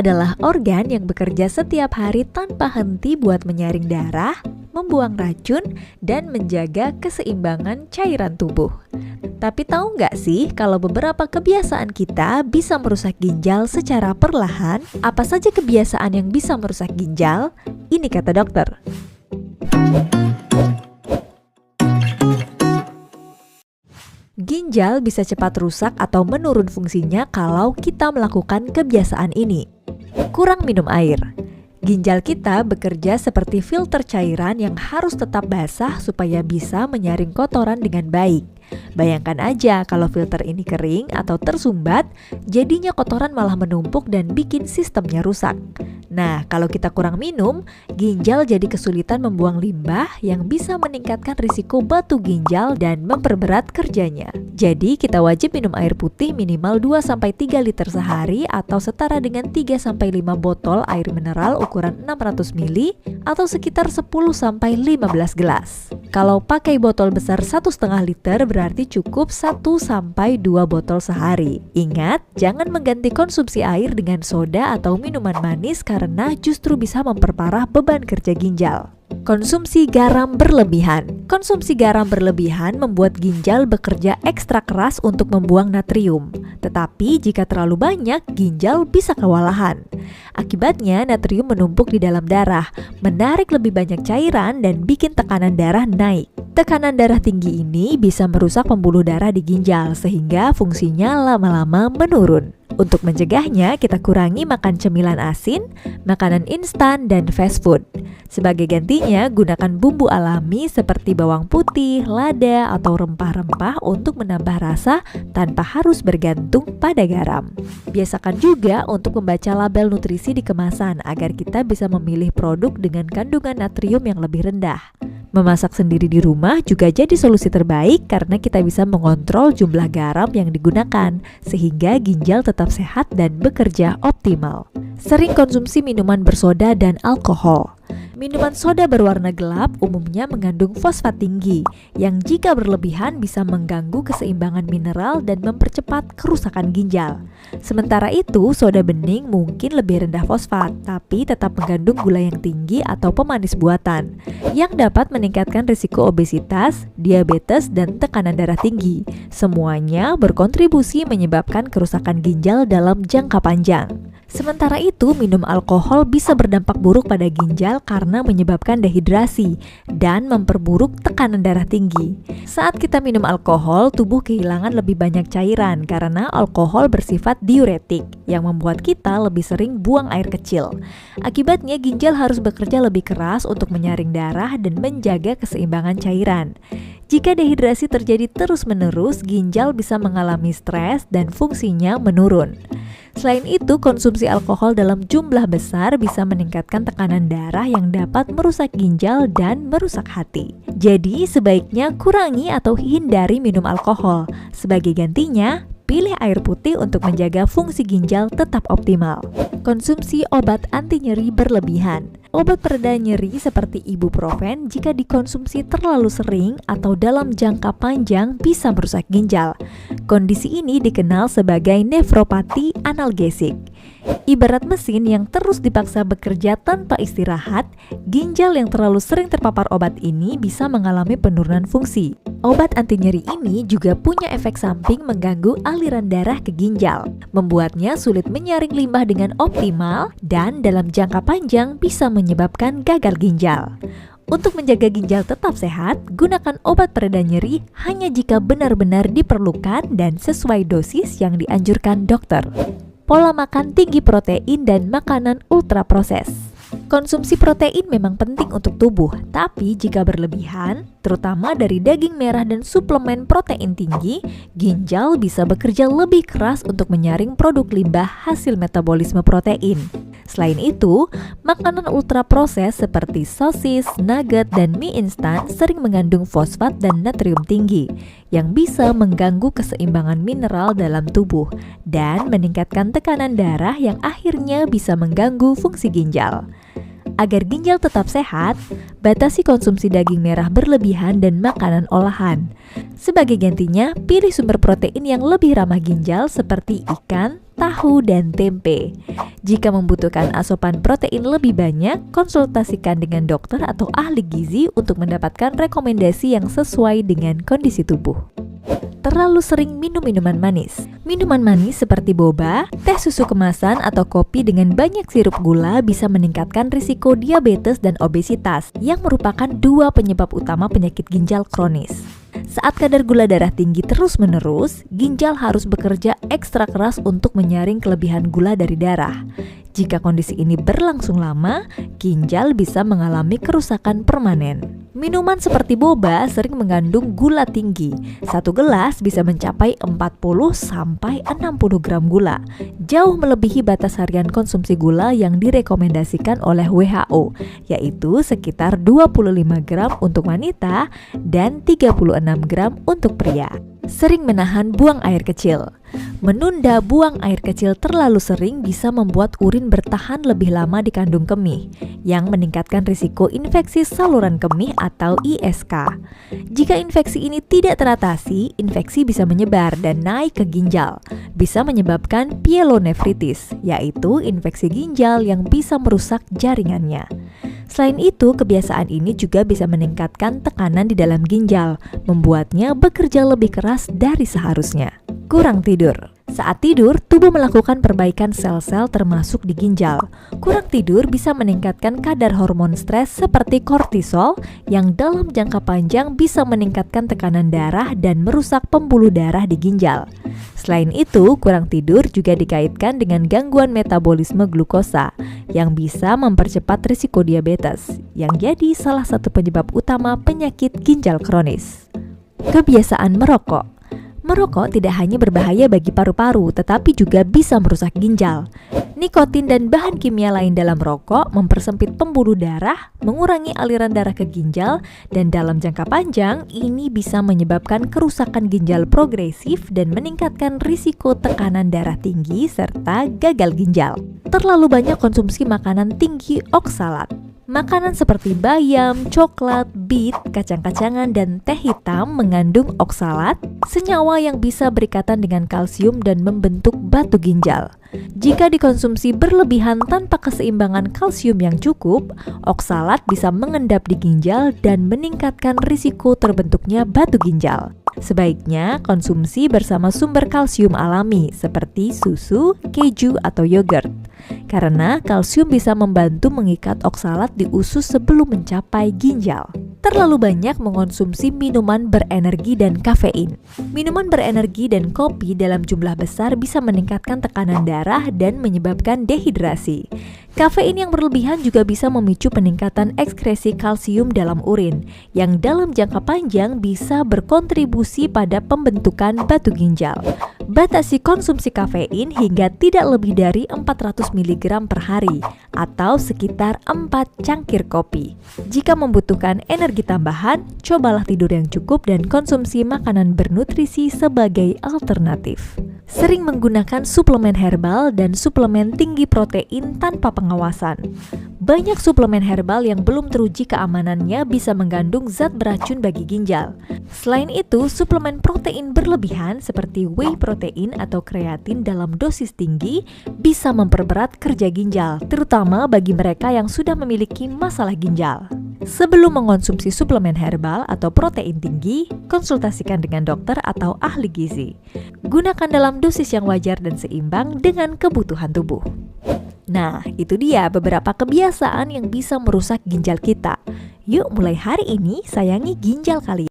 adalah organ yang bekerja setiap hari tanpa henti buat menyaring darah, membuang racun, dan menjaga keseimbangan cairan tubuh. Tapi tahu nggak sih kalau beberapa kebiasaan kita bisa merusak ginjal secara perlahan? Apa saja kebiasaan yang bisa merusak ginjal? Ini kata dokter. Ginjal bisa cepat rusak atau menurun fungsinya kalau kita melakukan kebiasaan ini. Kurang minum air. Ginjal kita bekerja seperti filter cairan yang harus tetap basah supaya bisa menyaring kotoran dengan baik. Bayangkan aja kalau filter ini kering atau tersumbat, jadinya kotoran malah menumpuk dan bikin sistemnya rusak. Nah, kalau kita kurang minum, ginjal jadi kesulitan membuang limbah yang bisa meningkatkan risiko batu ginjal dan memperberat kerjanya. Jadi, kita wajib minum air putih minimal 2-3 liter sehari atau setara dengan 3-5 botol air mineral ukuran 600 ml atau sekitar 10-15 gelas. Kalau pakai botol besar 1,5 liter berarti cukup 1-2 botol sehari. Ingat, jangan mengganti konsumsi air dengan soda atau minuman manis karena justru bisa memperparah beban kerja ginjal. Konsumsi garam berlebihan. Konsumsi garam berlebihan membuat ginjal bekerja ekstra keras untuk membuang natrium. Tetapi jika terlalu banyak, ginjal bisa kewalahan. Akibatnya natrium menumpuk di dalam darah, menarik lebih banyak cairan dan bikin tekanan darah naik. Tekanan darah tinggi ini bisa merusak pembuluh darah di ginjal sehingga fungsinya lama-lama menurun. Untuk mencegahnya, kita kurangi makan cemilan asin, makanan instan, dan fast food. Sebagai gantinya, gunakan bumbu alami seperti bawang putih, lada, atau rempah-rempah untuk menambah rasa tanpa harus bergantung pada garam. Biasakan juga untuk membaca label nutrisi di kemasan agar kita bisa memilih produk dengan kandungan natrium yang lebih rendah. Memasak sendiri di rumah juga jadi solusi terbaik karena kita bisa mengontrol jumlah garam yang digunakan sehingga ginjal tetap sehat dan bekerja optimal. Sering konsumsi minuman bersoda dan alkohol. Minuman soda berwarna gelap umumnya mengandung fosfat tinggi yang jika berlebihan bisa mengganggu keseimbangan mineral dan mempercepat kerusakan ginjal. Sementara itu, soda bening mungkin lebih rendah fosfat tapi tetap mengandung gula yang tinggi atau pemanis buatan yang dapat meningkatkan risiko obesitas, diabetes, dan tekanan darah tinggi. Semuanya berkontribusi menyebabkan kerusakan ginjal dalam jangka panjang. Sementara itu, minum alkohol bisa berdampak buruk pada ginjal karena menyebabkan dehidrasi dan memperburuk tekanan darah tinggi. Saat kita minum alkohol, tubuh kehilangan lebih banyak cairan karena alkohol bersifat diuretik yang membuat kita lebih sering buang air kecil. Akibatnya, ginjal harus bekerja lebih keras untuk menyaring darah dan menjaga keseimbangan cairan. Jika dehidrasi terjadi terus-menerus, ginjal bisa mengalami stres dan fungsinya menurun. Selain itu, konsumsi alkohol dalam jumlah besar bisa meningkatkan tekanan darah yang dapat merusak ginjal dan merusak hati. Jadi, sebaiknya kurangi atau hindari minum alkohol. Sebagai gantinya, pilih air putih untuk menjaga fungsi ginjal tetap optimal. Konsumsi obat anti nyeri berlebihan. Obat pereda nyeri seperti ibuprofen jika dikonsumsi terlalu sering atau dalam jangka panjang bisa merusak ginjal. Kondisi ini dikenal sebagai nefropati analgesik. Ibarat mesin yang terus dipaksa bekerja tanpa istirahat, ginjal yang terlalu sering terpapar obat ini bisa mengalami penurunan fungsi. Obat anti nyeri ini juga punya efek samping mengganggu aliran darah ke ginjal, membuatnya sulit menyaring limbah dengan optimal dan dalam jangka panjang bisa menyebabkan gagal ginjal. Untuk menjaga ginjal tetap sehat, gunakan obat pereda nyeri hanya jika benar-benar diperlukan dan sesuai dosis yang dianjurkan dokter. Pola makan tinggi protein dan makanan ultra proses. Konsumsi protein memang penting untuk tubuh, tapi jika berlebihan, terutama dari daging merah dan suplemen protein tinggi, ginjal bisa bekerja lebih keras untuk menyaring produk limbah hasil metabolisme protein. Selain itu, makanan ultra proses seperti sosis, nugget, dan mie instan sering mengandung fosfat dan natrium tinggi yang bisa mengganggu keseimbangan mineral dalam tubuh dan meningkatkan tekanan darah yang akhirnya bisa mengganggu fungsi ginjal. Agar ginjal tetap sehat, batasi konsumsi daging merah berlebihan dan makanan olahan. Sebagai gantinya, pilih sumber protein yang lebih ramah ginjal seperti ikan, tahu, dan tempe. Jika membutuhkan asupan protein lebih banyak, konsultasikan dengan dokter atau ahli gizi untuk mendapatkan rekomendasi yang sesuai dengan kondisi tubuh. Terlalu sering minum minuman manis. Minuman manis seperti boba, teh susu kemasan, atau kopi dengan banyak sirup gula bisa meningkatkan risiko diabetes dan obesitas yang merupakan dua penyebab utama penyakit ginjal kronis. Saat kadar gula darah tinggi terus-menerus, ginjal harus bekerja ekstra keras untuk menyaring kelebihan gula dari darah. Jika kondisi ini berlangsung lama, ginjal bisa mengalami kerusakan permanen. Minuman seperti boba sering mengandung gula tinggi. Satu gelas bisa mencapai 40-60 gram gula, jauh melebihi batas harian konsumsi gula yang direkomendasikan oleh WHO, yaitu sekitar 25 gram untuk wanita dan 36 gram untuk pria. Sering menahan buang air kecil. Menunda buang air kecil terlalu sering bisa membuat urin bertahan lebih lama di kandung kemih, yang meningkatkan risiko infeksi saluran kemih atau ISK. Jika infeksi ini tidak teratasi, infeksi bisa menyebar dan naik ke ginjal, bisa menyebabkan pyelonefritis, yaitu infeksi ginjal yang bisa merusak jaringannya. Selain itu, kebiasaan ini juga bisa meningkatkan tekanan di dalam ginjal, membuatnya bekerja lebih keras dari seharusnya. Kurang tidur. Saat tidur, tubuh melakukan perbaikan sel-sel termasuk di ginjal. Kurang tidur bisa meningkatkan kadar hormon stres seperti kortisol yang dalam jangka panjang bisa meningkatkan tekanan darah dan merusak pembuluh darah di ginjal. Selain itu, kurang tidur juga dikaitkan dengan gangguan metabolisme glukosa yang bisa mempercepat risiko diabetes, yang jadi salah satu penyebab utama penyakit ginjal kronis. Kebiasaan merokok. Merokok tidak hanya berbahaya bagi paru-paru, tetapi juga bisa merusak ginjal. Nikotin dan bahan kimia lain dalam rokok mempersempit pembuluh darah, mengurangi aliran darah ke ginjal, dan dalam jangka panjang ini bisa menyebabkan kerusakan ginjal progresif dan meningkatkan risiko tekanan darah tinggi serta gagal ginjal. Terlalu banyak konsumsi makanan tinggi oksalat. Makanan seperti bayam, coklat, bit, kacang-kacangan, dan teh hitam mengandung oksalat, senyawa yang bisa berikatan dengan kalsium dan membentuk batu ginjal. Jika dikonsumsi berlebihan tanpa keseimbangan kalsium yang cukup, oksalat bisa mengendap di ginjal dan meningkatkan risiko terbentuknya batu ginjal. Sebaiknya konsumsi bersama sumber kalsium alami seperti susu, keju, atau yogurt. Karena kalsium bisa membantu mengikat oksalat di usus sebelum mencapai ginjal. Terlalu banyak mengonsumsi minuman berenergi dan kafein. Minuman berenergi dan kopi dalam jumlah besar bisa meningkatkan tekanan darah dan menyebabkan dehidrasi. Kafein yang berlebihan juga bisa memicu peningkatan ekskresi kalsium dalam urin, yang dalam jangka panjang bisa berkontribusi pada pembentukan batu ginjal. Batasi konsumsi kafein hingga tidak lebih dari 400 mg per hari, atau sekitar 4 cangkir kopi. Jika membutuhkan energi tambahan, cobalah tidur yang cukup dan konsumsi makanan bernutrisi sebagai alternatif. Sering menggunakan suplemen herbal dan suplemen tinggi protein tanpa pengawasan. Banyak suplemen herbal yang belum teruji keamanannya bisa mengandung zat beracun bagi ginjal. Selain itu, suplemen protein berlebihan seperti whey protein atau kreatin dalam dosis tinggi bisa memperberat kerja ginjal, terutama bagi mereka yang sudah memiliki masalah ginjal. Sebelum mengonsumsi suplemen herbal atau protein tinggi, konsultasikan dengan dokter atau ahli gizi. Gunakan dalam dosis yang wajar dan seimbang dengan kebutuhan tubuh. Nah, itu dia beberapa kebiasaan yang bisa merusak ginjal kita. Yuk mulai hari ini sayangi ginjal kalian.